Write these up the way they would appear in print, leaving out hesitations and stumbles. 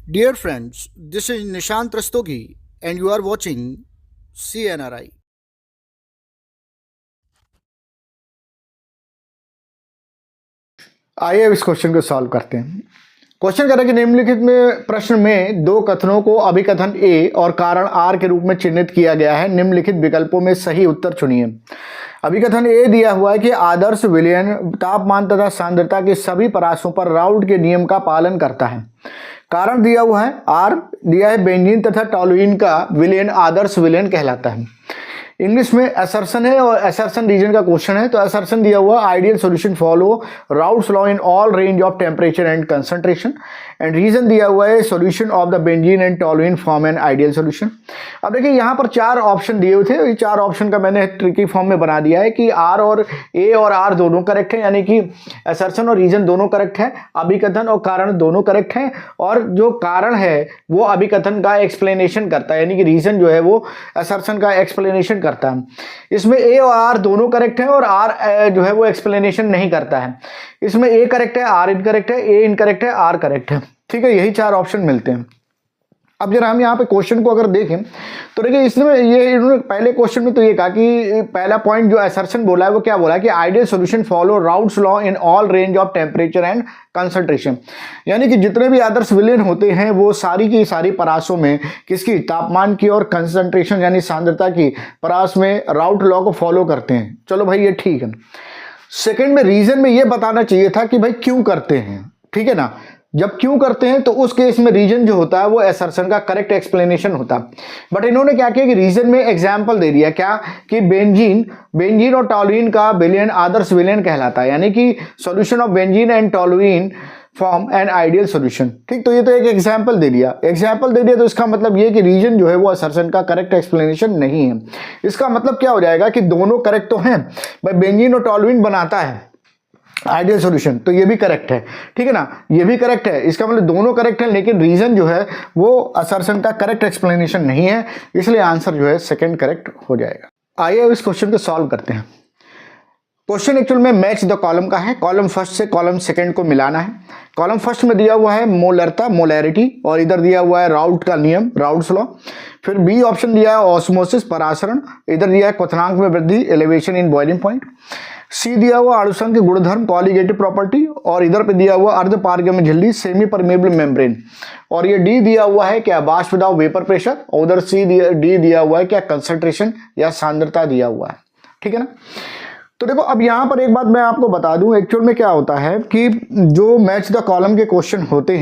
Dear friends, this is Nishant Rastogi and you are watching CNRI. आइए अब इस question को सॉल्व करते हैं। क्वेश्चन कह रहा है कि निम्नलिखित में प्रश्न में दो कथनों को अभिकथन ए और कारण आर के रूप में चिन्हित किया गया है। निम्नलिखित विकल्पों में सही उत्तर चुनिए। अभिकथन ए दिया हुआ है कि आदर्श विलयन तापमान तथा सांद्रता के सभी परासों पर राउल्ट के नियम का पालन करता है। कारण दिया हुआ है आर दिया है बेंजीन तथा टॉलुइन का विलयन आदर्श विलयन कहलाता है। इंग्लिश में असर्शन है और असर्शन रीजन का क्वेश्चन है। तो असर्शन दिया हुआ ideal solution follow Raoult's law in all range of temperature and concentration and reason दिया हुआ है solution of the benzene and toluene form an ideal solution. अब देखिए यहाँ पर चार ऑप्शन दिए हुए थे। ये चार ऑप्शन का मैंने ट्रिकी फॉर्म में बना दिया है कि आर और ए और आर दोनों करेक्ट है, यानी कि असर्शन और रीजन दोनों करेक्ट है, अभिकथन और कारण दोनों करेक्ट है, और जो कारण है वो अभिकथन का एक्सप्लेनेशन करता है, यानी कि रीजन जो है वो असर्शन का एक्सप्लेनेशन करता है। इसमें ए और आर दोनों करेक्ट है और आर जो है वो एक्सप्लेनेशन नहीं करता है। इसमें ए करेक्ट है, आर इनकरेक्ट है, ए इनकरेक्ट है, आर करेक्ट है। ठीक है, यही चार ऑप्शन मिलते हैं। अब जरा हम यहाँ पे क्वेश्चन को अगर देखें तो देखिए इसमें ये इन्होंने पहले क्वेश्चन में तो ये कहा कि पहला पॉइंट जो असर्शन बोला है वो क्या बोला है कि ideal solution follow Raoult's law in all range of temperature and concentration, यानी कि जितने भी आदर्श विलयन होते हैं वो सारी की सारी परासों में किसकी तापमान की और कंसंट्रेशन यानी सांद्रता की परास में राउल्ट लॉ को फॉलो करते हैं। चलो भाई ये ठीक है। सेकेंड में रीजन में ये बताना चाहिए था कि भाई क्यों करते हैं, ठीक है ना। जब क्यों करते हैं तो उस केस में रीजन जो होता है वो असर्शन का करेक्ट एक्सप्लेनेशन होता है। बट इन्होंने क्या किया कि रीजन में एग्जाम्पल दे दिया, क्या कि बेंजीन और टॉलुइन का विलयन आदर्श विलयन कहलाता है, यानी कि solution of benzene and toluene form an ideal solution. ठीक, तो ये तो एक एग्जाम्पल दे दिया तो इसका मतलब ये कि रीजन जो है वो असर्शन का करेक्ट एक्सप्लेनेशन नहीं है। इसका मतलब क्या हो जाएगा कि दोनों करेक्ट तो हैं भाई, बेंजीन और टॉलुइन बनाता है आइडियल सॉल्यूशन, तो ये भी करेक्ट है, ठीक है ना, ये भी करेक्ट है। इसका मतलब दोनों करेक्ट है, लेकिन रीजन जो है वो असर्शन का करेक्ट एक्सप्लेनेशन नहीं है, इसलिए आंसर जो है सेकंड करेक्ट हो जाएगा। आइए अब इस क्वेश्चन को सॉल्व करते हैं। क्वेश्चन एक्चुअल में मैच द कॉलम का है। कॉलम फर्स्ट से कॉलम सेकंड को मिलाना है। कॉलम फर्स्ट में दिया हुआ है मोलरता मोलैरिटी, और इधर दिया हुआ है राउल्ट का नियम राउल्ट्स लॉ। फिर बी ऑप्शन दिया है ऑस्मोसिस परासरण, इधर दिया है क्वथनांक में वृद्धि एलिवेशन इन बॉइलिंग पॉइंट। सी दिया हुआ अणुसंघ के गुणधर्म कॉलिगेटिव प्रॉपर्टी, और इधर पे दिया हुआ अर्ध पारगम्य झिल्ली सेमी परमेबल मेम्ब्रेन, और ये डी दिया हुआ है क्या वाष्प दाब वेपर प्रेशर, और उधर डी दिया हुआ है क्या कंसंट्रेशन या सांद्रता दिया हुआ है। ठीक है ना। तो देखो अब यहाँ पर एक बात मैं आपको बता दूं, एक्चुअल में क्या होता है कि जो मैच द कॉलम के क्वेश्चन होते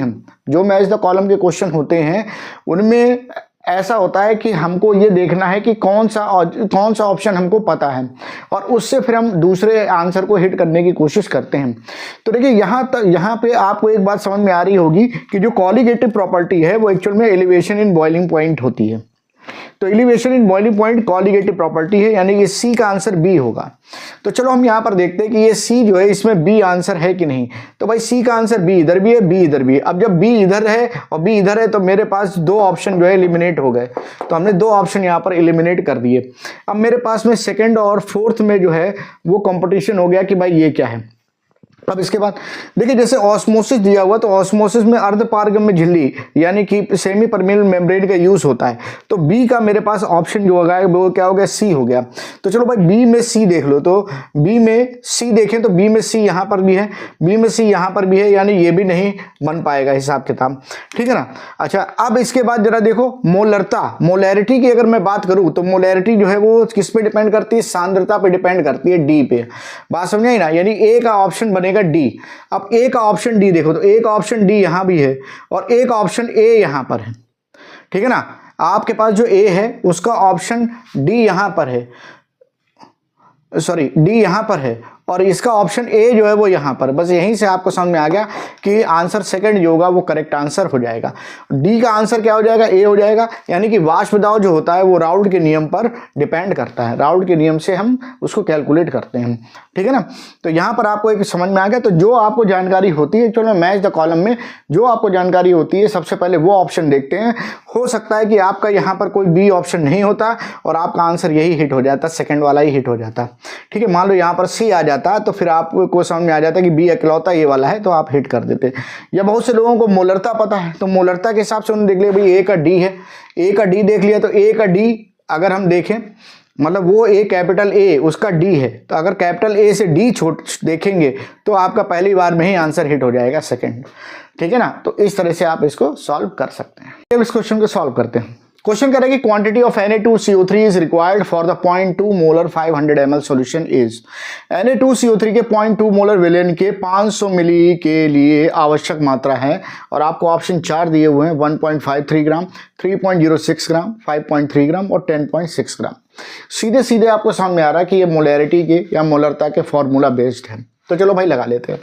हैं उनमें ऐसा होता है कि हमको ये देखना है कि कौन सा ऑप्शन हमको पता है, और उससे फिर हम दूसरे आंसर को हिट करने की कोशिश करते हैं। तो देखिए यहाँ पे आपको एक बात समझ में आ रही होगी कि जो कॉलिगेटिव प्रॉपर्टी है वो एक्चुअल में एलिवेशन इन बॉइलिंग पॉइंट होती है। तो elevation in boiling point colligative property है, यानी कि सी का आंसर बी होगा। तो चलो हम यहाँ पर देखते हैं कि ये सी जो है इसमें बी आंसर है कि नहीं। तो भाई सी का आंसर बी इधर भी है, बी इधर भी है। अब जब बी इधर है और बी इधर है तो मेरे पास दो ऑप्शन जो है एलिमिनेट हो गए। तो हमने दो ऑप्शन यहाँ पर एलिमिनेट कर दिए। अब मेरे पास में सेकेंड और फोर्थ में जो है वो कॉम्पिटिशन हो गया कि भाई ये क्या है। अब इसके बाद देखिए जैसे ऑस्मोसिस दिया हुआ, तो ऑस्मोसिस में अर्ध पारगम्य झिल्ली यानी कि सेमी परमेबल मेम्ब्रेन का यूज होता है। तो बी का मेरे पास ऑप्शन जो होगा वो क्या हो गया, सी हो गया। तो चलो भाई बी में सी देख लो, तो बी में सी देखें तो बी में सी यहाँ पर भी है, बी में सी यहाँ पर भी है, यानी ये भी नहीं बन पाएगा हिसाब किताब। ठीक है ना। अच्छा अब इसके बाद जरा देखो मोलैरिटी की अगर मैं बात करूँ तो मोलैरिटी जो है वो किस पे डिपेंड करती है, सांद्रता पे डिपेंड करती है, डी पे। बात समझ आई ना, यानी ए का ऑप्शन बनेगा डी। अब ए का ऑप्शन डी देखो, तो एक ऑप्शन डी यहां भी है और एक ऑप्शन ए यहां पर है। ठीक है ना। आपके पास जो ए है उसका ऑप्शन डी यहां पर है, सॉरी डी यहां पर है, और इसका ऑप्शन ए जो है वो यहाँ पर। बस यहीं से आपको समझ में आ गया कि आंसर सेकंड जो होगा वो करेक्ट आंसर हो जाएगा। डी का आंसर क्या हो जाएगा, ए हो जाएगा, यानी कि वाष्प दाब जो होता है वो राउल्ट के नियम पर डिपेंड करता है। राउल्ट के नियम से हम उसको कैलकुलेट करते हैं। ठीक है ना। तो यहाँ पर आपको एक समझ में आ गया। तो जो आपको जानकारी होती है, चलो मैच द कॉलम में जो आपको जानकारी होती है सबसे पहले वो ऑप्शन देखते हैं। हो सकता है कि आपका यहाँ पर कोई बी ऑप्शन नहीं होता और आपका आंसर यही हिट हो जाता, सेकेंड वाला ही हिट हो जाता। ठीक है, मान लो यहाँ पर सी आ जाता आता तो फिर आपको समझ में आ जाता कि बी इकलौता ये वाला है, तो आप हिट कर देते। या बहुत से लोगों को मोलरता पता है, तो मोलरता के हिसाब से उन्होंने देख लिया भाई ए का डी है, ए का डी देख लिया, तो ए का डी अगर हम देखें मतलब वो ए कैपिटल ए उसका डी है, तो अगर कैपिटल ए से डी छोट देखेंगे तो आपका पहली बार में ही आंसर हिट हो जाएगा सेकंड। ठीक है ना, तो इस तरह से आप इसको सॉल्व कर सकते हैं। अब इस क्वेश्चन को सॉल्व करते हैं। क्वेश्चन कह रहा है कि quantity of Na2CO3 is required for the 0.2 molar 500 ml solution is. Na2CO3 के 0.2 मोलर विलेन के 500 मिली के लिए आवश्यक मात्रा है, और आपको ऑप्शन 4 दिए हुए हैं 1.53 ग्राम, 3.06 ग्राम, 5.3 ग्राम और 10.6 ग्राम। सीधे सीधे आपको समझ में आ रहा है कि ये मोलैरिटी के या मोलरता के फॉर्मूला बेस्ड है। तो चलो भाई लगा लेते हैं।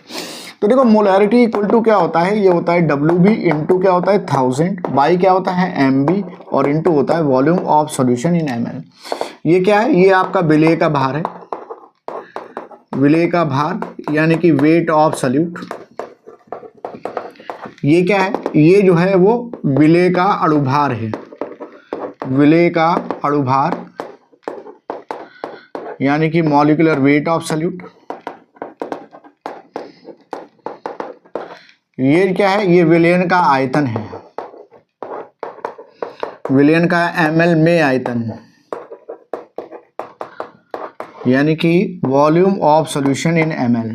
तो देखो मोलैरिटी इक्वल टू क्या होता है, ये होता है WB इंटू क्या होता है 1000 बाई क्या होता है MB और इंटू होता है volume of solution in ml। ये क्या है, ये आपका विलेय का भार है, विलेय का भार यानी कि वेट ऑफ सॉल्यूट। ये क्या है, ये जो है वो विलेय का अणुभार है, विलेय का अणुभार यानी कि मॉलिक्यूलर वेट ऑफ सॉल्यूट। ये क्या है, ये विलयन का आयतन है, विलयन का ml में आयतन है यानी कि volume of solution in ml।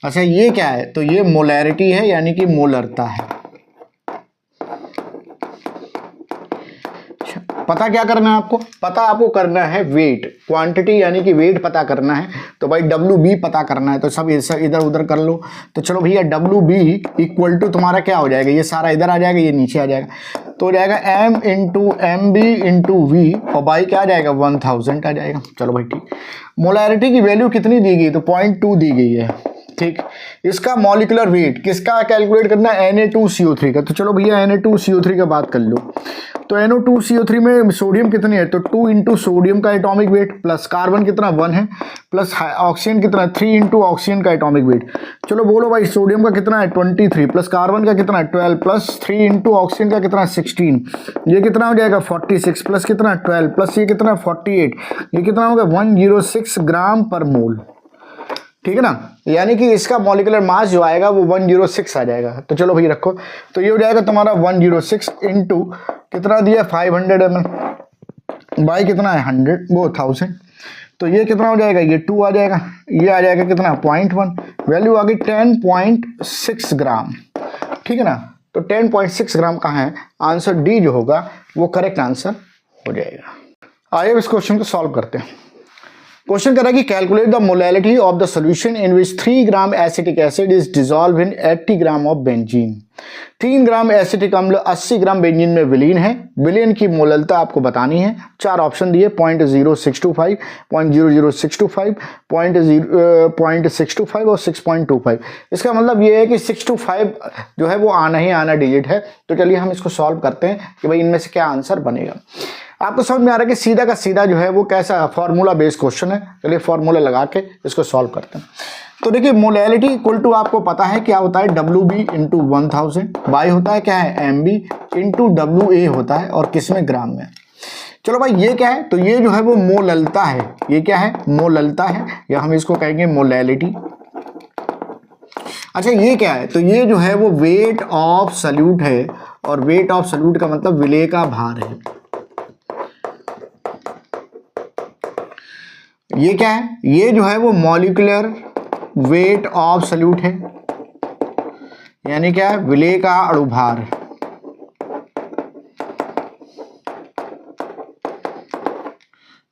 अच्छा ये क्या है, तो ये मोलैरिटी है यानी कि मोलरता है। पता क्या करना है आपको, पता आपको करना है वेट, क्वांटिटी यानी कि वेट पता करना है। तो भाई WB पता करना है, तो सब इधर उधर कर लो। तो चलो भैया WB इक्वल टू तुम्हारा क्या हो जाएगा, ये सारा इधर आ जाएगा, ये नीचे आ जाएगा, तो हो जाएगा M into MB into V और बाई क्या आ जाएगा 1000 आ जाएगा। चलो भाई ठीक। मोलैरिटी की वैल्यू कितनी दी गई, तो 0.2 दी गई है। ठीक, इसका मॉलिक्यूलर वेट किसका कैलकुलेट करना है, Na2CO3 का। तो चलो भैया Na2CO3 का बात कर लो। तो NO2CO3 में सोडियम कितनी है, तो 2 इंटू सोडियम का एटॉमिक वेट प्लस कार्बन कितना 1 है प्लस ऑक्सीजन कितना 3 इंटू ऑक्सीजन का एटॉमिक वेट। चलो बोलो भाई सोडियम का कितना है 23 प्लस कार्बन का कितना है 12 प्लस 3 इंटू ऑक्सीजन का कितना 16, ये कितना हो जाएगा 46 प्लस कितना 12 प्लस ये कितना 48, ये कितना होगा 106 ग्राम पर मोल। ठीक है ना, यानी कि इसका मॉलिक्यूलर मास जो आएगा वो 106 आ जाएगा। तो चलो भाई रखो, तो ये हो जाएगा तुम्हारा 106 इंटू कितना दिया 500 ml बाई कितना है 100 वो 1000, तो ये कितना हो जाएगा, ये 2 आ जाएगा, ये आ जाएगा कितना 0.1, वैल्यू आ गई 10.6 ग्राम। ठीक है ना, तो 10.6 ग्राम कहाँ है, आंसर डी जो होगा वो करेक्ट आंसर हो जाएगा। आइए इस क्वेश्चन को सॉल्व करते हैं। क्वेश्चन कर रहा है कि calculate the molality of the solution in which 3 gram acetic acid is dissolve in 80 gram of benzene. 3 gram acetic अम्ल 80 ग्राम बेंजीन में विलीन है, विलीन की मोललता आपको बतानी है। 4 ऑप्शन दिए 0.0625, 0.00625, 0.625 और 6.25। इसका मतलब ये है कि 625 जो है वो आना ही आना डिजिट है। तो चलिए हम इसको सॉल्व करते हैं कि भाई इनमें से क्या आंसर बनेगा। आपको समझ में आ रहा है कि सीधा का सीधा जो है वो कैसा फॉर्मूला बेस्ड क्वेश्चन है। चलिए फॉर्मूला लगा के इसको सॉल्व करते हैं। तो देखिए मोलैलिटी इक्वल टू आपको पता है क्या होता है, WB इंटू 1000 बाई होता है क्या है MB इंटू WA होता है, और किस में ग्राम में। चलो भाई ये क्या है, तो ये जो है वो मोललता है, ये क्या है मोललता है, या हम इसको कहेंगे मोलैलिटी। अच्छा ये क्या है, तो ये जो है वो वेट ऑफ सॉल्यूट है, और वेट ऑफ सॉल्यूट का मतलब विलेय का भार है। ये क्या है, ये जो है वो मॉलिक्यूलर वेट ऑफ सॉल्यूट है, यानी क्या है विलेय का अणुभार।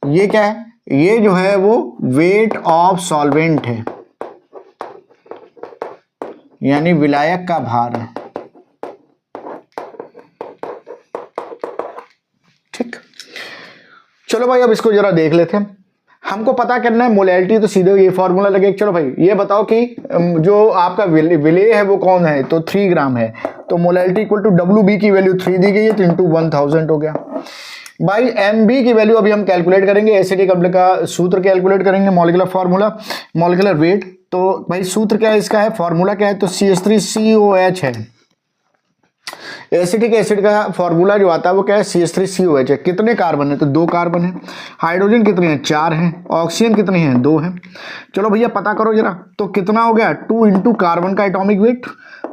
ये क्या है, ये जो है वो वेट ऑफ सॉल्वेंट है, यानी विलायक का भार है। ठीक, चलो भाई अब इसको जरा देख लेते हैं। हमको पता करना है मोलैलिटी, तो सीधे ये फॉर्मूला लगे। चलो भाई ये बताओ कि जो आपका विलेय है वो कौन है, तो 3 ग्राम है, तो मोलैलिटी इक्वल टू WB की वैल्यू 3 दी गई है, तो इंटू 1000 हो गया। भाई MB की वैल्यू अभी हम कैलकुलेट करेंगे, एसिटिक अम्ल का सूत्र कैलकुलेट करेंगे, मॉलिक्यूलर फार्मूला, मॉलिक्यूलर वेट। तो भाई सूत्र क्या है इसका है, फॉर्मूला क्या है, तो CH3COH है, एसिटिक एसिड का फॉर्मूला जो आता है वो क्या है, CH3COH है। कितने कार्बन है, तो 2 कार्बन है। हाइड्रोजन कितने हैं, 4 हैं। ऑक्सीजन कितने हैं, 2 हैं। चलो भैया पता करो जरा, तो कितना हो गया, 2 इंटू कार्बन का एटॉमिक वेट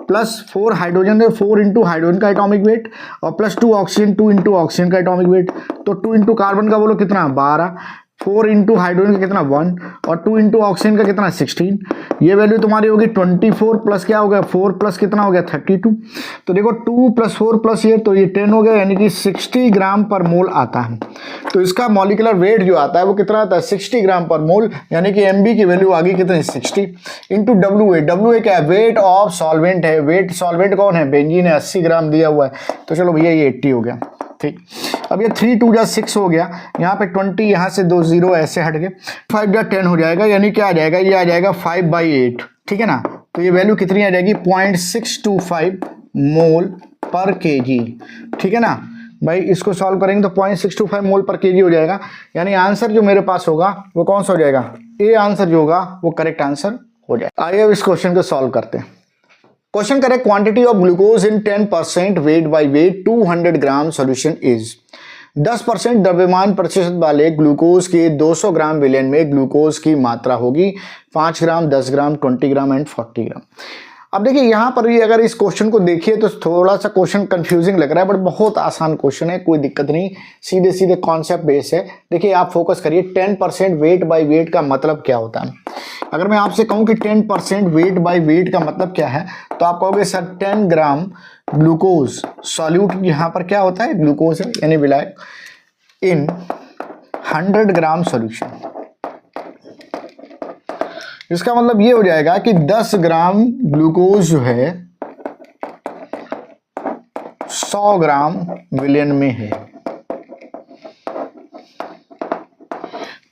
प्लस 4 हाइड्रोजन है, 4 इंटू हाइड्रोजन का एटॉमिक वेट और प्लस 2 ऑक्सीजन, 2 इंटू ऑक्सीजन का एटॉमिक वेट। तो 2 इंटू कार्बन का बोलो कितना, 12, 4 इंटू हाइड्रोजन का कितना 1 और 2 इंटू ऑक्सीजन का कितना 16। ये वैल्यू तुम्हारी होगी 24 प्लस क्या हो गया, 4 प्लस कितना हो गया 32। तो देखो 2 प्लस 4 प्लस ये, तो ये 10 हो गया, यानी कि 60 ग्राम पर मोल आता है। तो इसका मॉलिकुलर वेट जो आता है वो कितना आता है, 60 ग्राम पर मोल, यानी कि MB की वैल्यू आ गई कितनी 60 इंटू WA। WA क्या है, वेट ऑफ सॉल्वेंट है। वेट सॉल्वेंट कौन है, बेंजीन है, 80 ग्राम दिया हुआ है। तो चलो भैया ये 80 हो गया। ठीक, अब ये 3 2 जा 6 हो गया, यहाँ पे 20, यहाँ से 2 0 ऐसे हट गए, 5 जा 10 हो जाएगा, यानी क्या आ जाएगा, ये आ जाएगा 5/8। ठीक है ना, तो ये वैल्यू कितनी आ जाएगी, 0.625 मोल पर केजी। ठीक है ना भाई, इसको सॉल्व करेंगे तो 0.625 मोल पर केजी हो जाएगा, यानी आंसर जो मेरे पास होगा वो कौन सा हो जाएगा, ए आंसर जो होगा वो करेक्ट आंसर हो जाएगा। आइए अब इस क्वेश्चन को सॉल्व करते हैं। क्वेश्चन करें, quantity of glucose in 10% weight by weight 200 gram solution is. 10% द्रव्यमान प्रतिशत वाले ग्लूकोज के 200 ग्राम विलयन में ग्लूकोज की मात्रा होगी 5 ग्राम, 10 ग्राम, 20 ग्राम एंड 40 ग्राम। अब देखिए यहाँ पर भी अगर इस क्वेश्चन को देखिए तो थोड़ा सा क्वेश्चन कंफ्यूजिंग लग रहा है, बट बहुत आसान क्वेश्चन है, कोई दिक्कत नहीं, सीधे सीधे कॉन्सेप्ट बेस है। देखिए आप फोकस करिए, 10% वेट बाय वेट का मतलब क्या होता है। अगर मैं आपसे कहूं कि 10% वेट बाय वेट का मतलब क्या है, तो आप कहोगे सर 10 ग्राम ग्लूकोज सॉल्यूट, यहाँ पर क्या होता है, ग्लूकोज है यानी विलायक, इन 100 ग्राम सॉल्यूशन। इसका मतलब ये हो जाएगा कि 10 ग्राम ग्लूकोज जो है 100 ग्राम विलयन में है।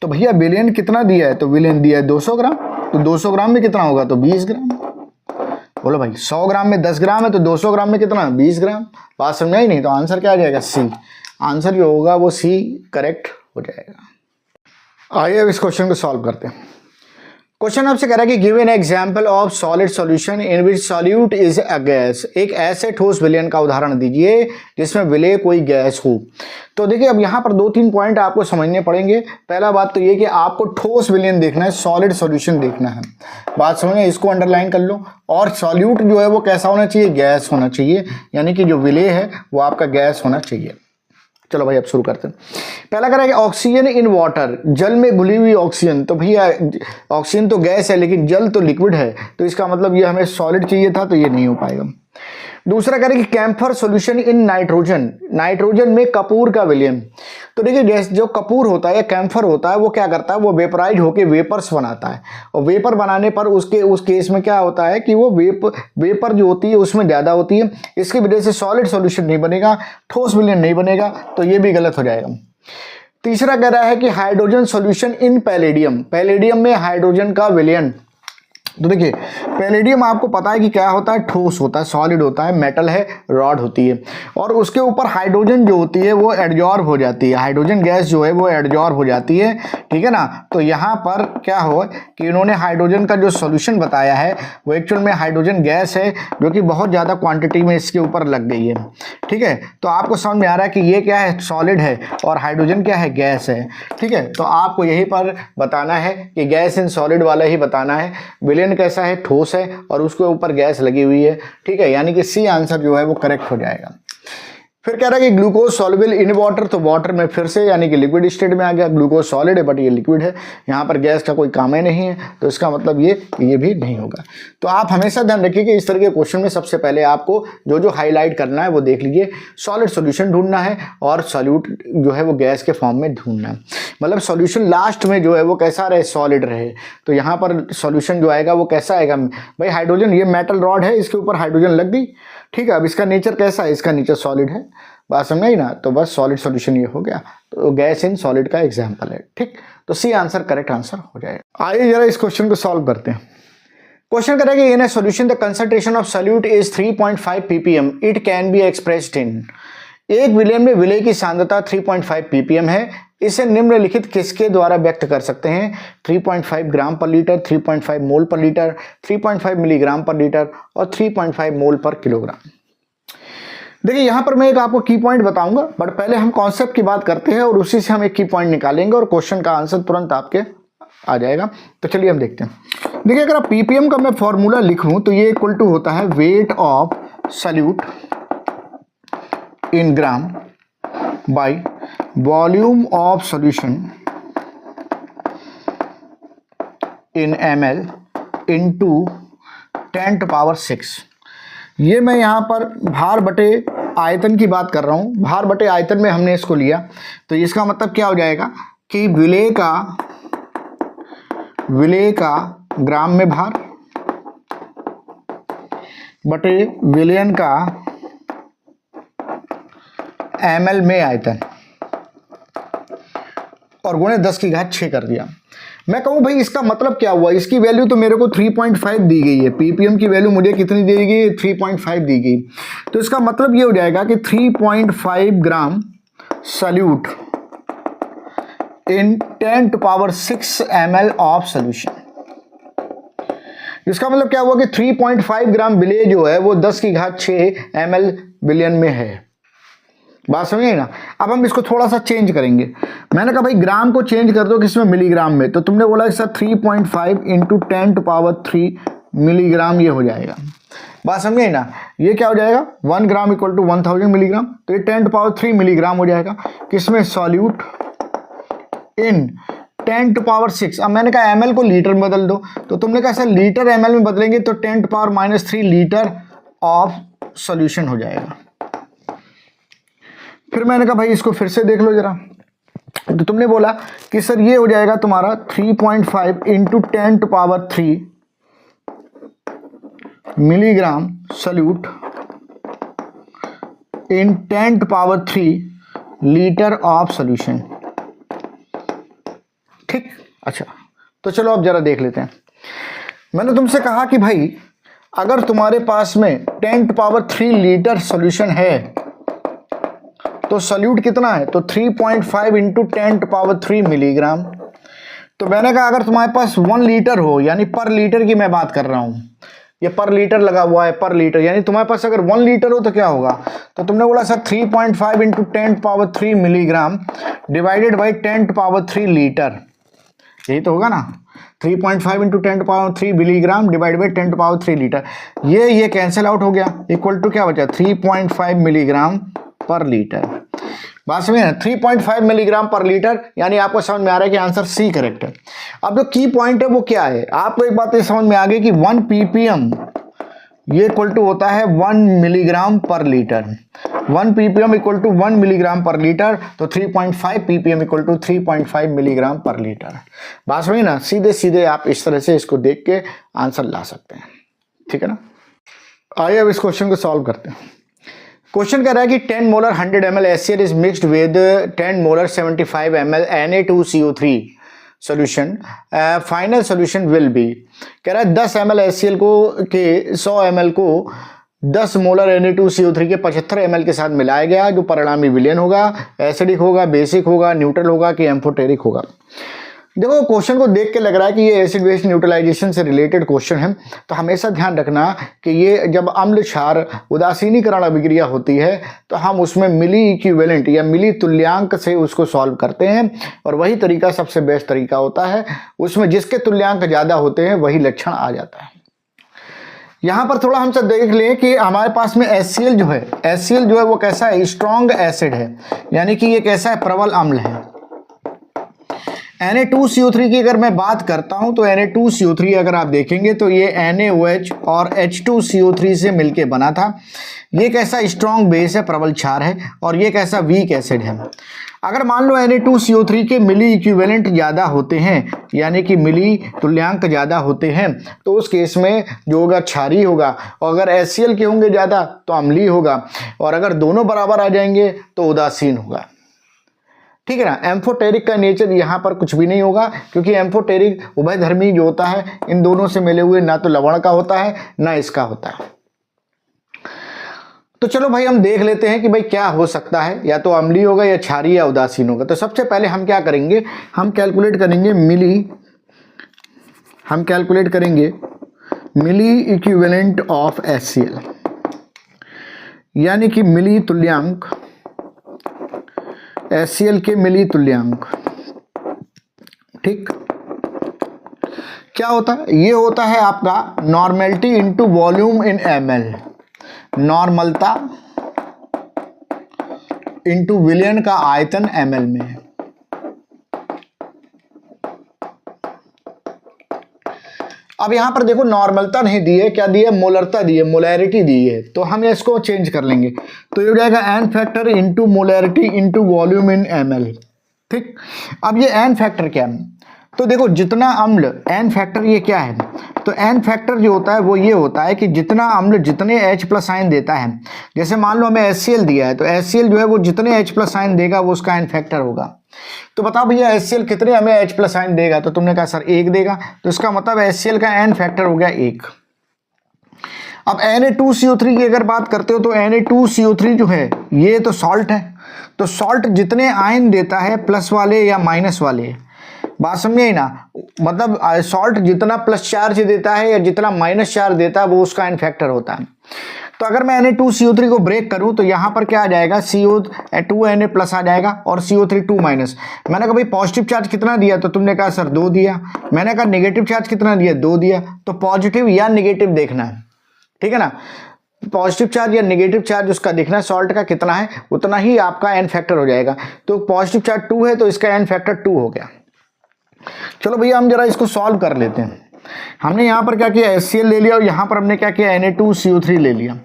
तो भैया विलयन कितना दिया है, तो विलयन दिया है 200 ग्राम, तो 200 ग्राम में कितना होगा, तो 20 ग्राम। बोलो भाई 100 ग्राम में 10 ग्राम है, तो 200 ग्राम में कितना, 20 ग्राम। बात समझ आई नहीं, तो आंसर क्या आ जाएगा, सी। आंसर जो होगा वो सी करेक्ट हो जाएगा। आइए अब इस क्वेश्चन को सॉल्व करते हैं। क्वेश्चन आपसे कह रहा है कि give an example of solid solution in which solute is a gas. एक ऐसे ठोस विलयन का उदाहरण दीजिए जिसमें विलय कोई गैस हो। तो देखिए अब यहाँ पर 2-3 पॉइंट आपको समझने पड़ेंगे। पहला बात तो ये कि आपको ठोस विलयन देखना है, सॉलिड सॉल्यूशन देखना है। बात समझे, इसको अंडरलाइन कर लो। और सॉल्यूट जो है वो कैसा होना चाहिए, गैस होना चाहिए, यानी कि जो विलय है वो आपका गैस होना चाहिए। चलो भाई अब शुरू करते हैं। पहला कह रहा है कि ऑक्सीजन इन वाटर, जल में घुली हुई ऑक्सीजन। तो भैया ऑक्सीजन तो गैस है लेकिन जल तो लिक्विड है, तो इसका मतलब ये हमें सॉलिड चाहिए था, तो ये नहीं हो पाएगा। दूसरा कह रहे हैं कि camphor solution in nitrogen, nitrogen में कपूर का विलयन। तो देखिए जो कपूर होता है या कैम्फर होता है वो क्या करता है, वो वेपराइज होकर वेपर्स बनाता है, और वेपर बनाने पर उस केस में क्या होता है कि वो वेपर जो होती है उसमें ज़्यादा होती है, इसकी वजह से सॉलिड सॉल्यूशन नहीं बनेगा, ठोस विलयन नहीं बनेगा, तो ये भी गलत हो जाएगा। तीसरा कह रहा है कि hydrogen solution in palladium, palladium में हाइड्रोजन का विलयन। तो देखिए पैलेडियम आपको पता है कि क्या होता है, ठोस होता है, सॉलिड होता है, मेटल है, रॉड होती है, और उसके ऊपर हाइड्रोजन जो होती है वो एडजॉर्ब हो जाती है, हाइड्रोजन गैस जो है वो एडजॉर्ब हो जाती है। ठीक है ना, तो यहाँ पर क्या हो कि इन्होंने हाइड्रोजन का जो सॉल्यूशन बताया है वो एक्चुअल में हाइड्रोजन गैस है, जो कि बहुत ज़्यादा क्वांटिटी में इसके ऊपर लग गई है। ठीक है, तो आपको समझ में आ रहा है कि ये क्या है, सॉलिड है, और हाइड्रोजन क्या है, गैस है। ठीक है, तो आपको यहीं पर बताना है कि गैस इन सॉलिड वाला ही बताना है। विलयन कैसा है, ठोस है, और उसके ऊपर गैस लगी हुई है। ठीक है, यानी कि सी आंसर जो है वो करेक्ट हो जाएगा। फिर कह रहा है कि ग्लूकोज सॉल्युबल इन वाटर, तो वाटर में फिर से यानी कि लिक्विड स्टेट में आ गया। ग्लूकोज सॉलिड है बट ये लिक्विड है, यहाँ पर गैस का कोई काम ही नहीं है, तो इसका मतलब ये भी नहीं होगा। तो आप हमेशा ध्यान रखिए कि इस तरह के क्वेश्चन में सबसे पहले आपको जो हाईलाइट करना है वो देख लीजिए। सॉलिड सॉल्यूशन ढूंढना है और सॉल्यूट जो है वो गैस के फॉर्म में ढूंढना है, मतलब सॉल्यूशन लास्ट में जो है वो कैसा रहे, सॉलिड रहे। तो यहाँ पर सॉल्यूशन जो आएगा वो कैसा आएगा भाई, हाइड्रोजन, ये मेटल रॉड है, इसके ऊपर हाइड्रोजन लग गई। ठीक है, अब इसका नेचर कैसा है, इसका नेचर सॉलिड है। बात समझ आई ना, तो बस सॉलिड सॉल्यूशन ये हो गया, तो गैस इन सॉलिड का एग्जांपल है। ठीक, तो सी आंसर करेक्ट आंसर हो जाएगा। आइए जरा इस क्वेश्चन को सॉल्व करते हैं। क्वेश्चन करेगा in a solution the concentration of solute is 3.5 ppm, it can be expressed in. एक विलयन में विलय की सांद्रता 3.5 ppm है, इसे निम्नलिखित किसके द्वारा व्यक्त कर सकते हैं, 3.5 ग्राम पर लीटर, 3.5 मोल पर लीटर, 3.5 मिलीग्राम पर लीटर और 3.5 मोल पर किलोग्राम। देखिए यहाँ पर मैं एक आपको की पॉइंट बताऊंगा, बट पहले हम कॉन्सेप्ट की बात करते हैं और उसी से हम एक की पॉइंट निकालेंगे और क्वेश्चन का आंसर तुरंत आपके आ जाएगा। तो चलिए हम देखते हैं। देखिए अगर आप पीपीएम का मैं फॉर्मूला लिख लूँ तो ये इक्वल टू होता है weight of solute in gram by volume of solution in ml into 10⁶। ये मैं यहाँ पर भार बटे आयतन की बात कर रहा हूँ। भार बटे आयतन में हमने इसको लिया तो इसका मतलब क्या हो जाएगा कि विलेय का ग्राम में भार बटे विलयन का ml में आयतन और गुणे 10⁶ कर दिया। मैं कहूँ भाई इसका मतलब क्या हुआ, इसकी वैल्यू तो मेरे को 3.5 दी गई है, पीपीएम की वैल्यू मुझे कितनी दी गई है, 3.5 दी गई। तो इसका मतलब ये हो जाएगा कि 3.5 ग्राम solute in 10⁶ ml of solution. इसका मतलब क्या हुआ कि 3.5 ग्राम विलेय जो है वो 10⁶ ml विलयन में है। बात समझिए ना। अब हम इसको थोड़ा सा चेंज करेंगे। मैंने कहा भाई ग्राम को चेंज कर दो किसमें, मिलीग्राम में। तो तुमने बोला सर 3.5 इंटू 10⁻³ मिलीग्राम ये हो जाएगा। बात समझिए ना। ये क्या हो जाएगा 1 ग्राम इक्वल टू 1000 मिलीग्राम। तो ये 10⁻³ मिलीग्राम हो जाएगा किसमें, सॉल्यूट इन 10⁻⁶। अब मैंने कहा ml को लीटर में बदल दो, तो तुमने कहा सर लीटर ml में बदलेंगे तो 10⁻³ लीटर ऑफ सॉल्यूशन हो जाएगा। फिर मैंने कहा भाई इसको फिर से देख लो जरा। तो तुमने बोला कि सर ये हो जाएगा तुम्हारा 3.5 into 10⁻³ milligram solute in 10⁻³ litre of solution. ठीक, अच्छा तो चलो अब जरा देख लेते हैं। मैंने तुमसे कहा कि भाई अगर तुम्हारे पास में 10⁻³ लीटर सॉल्यूशन है तो सॉल्यूट कितना है, तो 3.5 इंटू 10⁻³ मिलीग्राम। तो मैंने कहा अगर तुम्हारे पास 1 लीटर हो, यानी पर लीटर की मैं बात कर रहा हूँ, ये पर लीटर लगा हुआ है, पर लीटर यानी तुम्हारे पास अगर 1 लीटर हो तो क्या होगा। तो तुमने बोला sir 3.5 into 10⁻³ milligram divided by 10⁻³ litre, यही तो होगा ना। 3.5 into 10⁻³ milligram divide by 10⁻³ litre. ये कैंसिल आउट हो गया, इक्वल टू क्या बचा 3.5 मिलीग्राम पर लीटर। बात समझे ना, 3.5 मिलीग्राम पर लीटर, यानी आपको समझ में आ रहा है कि आंसर सी करेक्ट है। अब जो की पॉइंट है वो क्या है, आपको एक बात ये समझ में आ गई कि 1 ppm ये इक्वल टू होता है 1 milligram per litre. 1 ppm equal to 1 milligram per litre, तो 3.5 ppm equal to 3.5 milligram per litre. बात समझे ना, सीधे सीधे आप इस तरह से इसको देख के आंसर ला सकते हैं, ठीक है ना। आइए अब इस क्वेश्चन को सॉल्व करते हैं। क्वेश्चन कह रहा है कि 10 molar 100 ml HCl is mixed with 10 molar 75 ml Na2CO3 solution, final solution will be. कह रहा है 10 ml HCl को के 100 ml को 10 मोलर Na2CO3 के 75 ml के साथ मिलाया गया, जो परिणामी विलयन होगा, एसिडिक होगा, बेसिक होगा, न्यूट्रल होगा कि एम्फोटेरिक होगा। देखो क्वेश्चन को देख के लग रहा है कि ये एसिड बेस न्यूट्रलाइजेशन से रिलेटेड क्वेश्चन है, तो हमेशा ध्यान रखना कि ये जब अम्ल क्षार उदासीनीकरण अभिक्रिया होती है तो हम उसमें मिली इक्विवेलेंट या मिली तुल्यांक से उसको सॉल्व करते हैं, और वही तरीका सबसे बेस्ट तरीका होता है। उसमें जिसके तुल्यांक ज़्यादा होते हैं वही लक्षण आ जाता है। यहाँ पर थोड़ा हम सब देख लें कि हमारे पास में HCl जो है वो कैसा है, स्ट्रॉन्ग एसिड है, यानी कि ये कैसा है, प्रबल अम्ल है। Na2CO3 की अगर मैं बात करता हूं तो Na2CO3 अगर आप देखेंगे तो ये NaOH और H2CO3 से मिलके बना था। ये कैसा स्ट्रॉन्ग बेस है, प्रबल क्षार है, और ये कैसा वीक एसिड है। अगर मान लो Na2CO3 के मिली इक्विवेलेंट ज़्यादा होते हैं, यानी कि मिली तुल्यांक ज़्यादा होते हैं, तो उस केस में जो होगा क्षारीय होगा, और अगर HCl के होंगे ज़्यादा तो अम्लीय होगा, और अगर दोनों बराबर आ जाएंगे तो उदासीन होगा, ठीक है ना। एम्फोटेरिक का नेचर यहाँ पर कुछ भी नहीं होगा, क्योंकि एम्फोटेरिक उभयधर्मी जो होता है इन दोनों से मिले हुए ना तो लवण का होता है ना इसका होता है। तो चलो भाई हम देख लेते हैं कि भाई क्या हो सकता है, या तो अम्लीय होगा या क्षारीय या उदासीन होगा। तो सबसे पहले हम क्या करेंगे, हम कैलकुलेट करेंगे मिली इक्विवेलेंट ऑफ HCl। यानी कि मिली तुल्यांक, HCl के मिली तुल्यांक। ठीक, क्या होता है? ये होता है आपका normality into volume in ml, नॉर्मलता इंटू विलयन का आयतन ml में है। अब यहां पर देखो नॉर्मलता नहीं दी है, क्या दी है? मोलरता दी है, मोलैरिटी दी है। तो हम इसको चेंज कर लेंगे, तो ये हो जाएगा n factor into molarity into volume in ml। ठीक, अब ये n फैक्टर क्या है? तो देखो जितना अम्ल, n फैक्टर ये क्या है? तो n फैक्टर जो होता है वो ये होता है कि जितना अम्ल जितने H प्लस आयन देता है, जैसे मान लो हमें HCl दिया है, तो HCl जो है वो जितने H प्लस आयन देगा वो उसका n फैक्टर होगा। तो बताओ भैया HCl कितने हमें H प्लस आयन देगा? तो तुमने कहा सर 1 देगा, तो इसका मतलब HCl का n फैक्टर हो गया 1। अब Na2CO3 की अगर बात करते हो तो Na2CO3 जो है ये तो सॉल्ट है, तो सॉल्ट जितने आयन देता है प्लस वाले या माइनस वाले, बात समझे ही ना? मतलब सॉल्ट जितना प्लस चार्ज देता है या जितना माइनस चार्ज देता है वो उसका n फैक्टर होता है। तो अगर मैं Na2CO3 को ब्रेक करूं तो यहाँ पर क्या आ जाएगा? CO2Na प्लस आ जाएगा और CO3 2 माइनस। मैंने कहा भाई पॉजिटिव चार्ज कितना दिया? तो तुमने कहा सर 2 दिया। मैंने कहा नेगेटिव चार्ज कितना दिया? 2 दिया। तो पॉजिटिव या नेगेटिव देखना है, ठीक है ना? पॉजिटिव चार्ज या नेगेटिव चार्ज उसका देखना है, सॉल्ट का कितना है उतना ही आपका n फैक्टर हो जाएगा। तो पॉजिटिव चार्ज 2 है तो इसका n फैक्टर 2 हो गया। चलो भैया हम जरा इसको सॉल्व कर लेते हैं। हमने यहाँ पर क्या किया? HCl ले लिया और यहाँ पर हमने क्या किया? Na2CO3 ले लिया।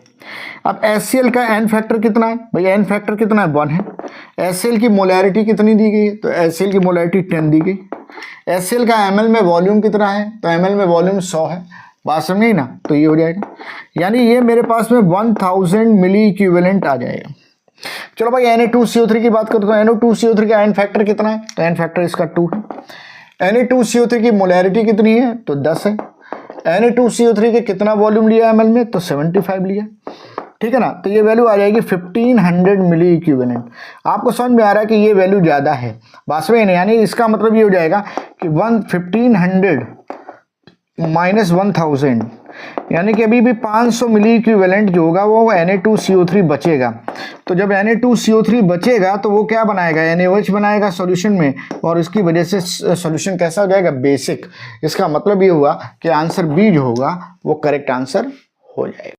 अब HCl का n फैक्टर कितना है? भैया n फैक्टर कितना है? 1 है। HCl की मोलैरिटी कितनी दी गई है? तो HCl की मोलैरिटी 10 दी गई। HCl का ml में वॉल्यूम कितना है? तो ml में वॉल्यूम 100 है। बात समझी ना? तो ये हो जाएगा, यानी ये मेरे पास में 1000 मिली इक्विवेलेंट आ जाएगा। चलो भाई Na2CO3 की बात करो तो Na2CO3 का n फैक्टर कितना है? तो n फैक्टर इसका 2 है। Na2CO3 की मोलैरिटी कितनी है? तो 10 है। Na2CO3 के कितना वॉल्यूम लिया ml में? तो 75 लिया, ठीक है ना? तो ये वैल्यू आ जाएगी 1500 मिली इक्विवेलेंट। आपको समझ में आ रहा है कि ये वैल्यू ज़्यादा है, वास्तव में नहीं, यानी इसका मतलब ये हो जाएगा कि 1500 माइनस 1000, यानी कि अभी भी 500 मिली इक्विवेलेंट जो होगा वो Na2CO3 बचेगा। तो जब Na2CO3 बचेगा तो वो क्या बनाएगा? NaOH बनाएगा सॉल्यूशन में, और इसकी वजह से सॉल्यूशन कैसा हो जाएगा? बेसिक। इसका मतलब ये हुआ कि आंसर बी जो होगा वो करेक्ट आंसर हो जाएगा।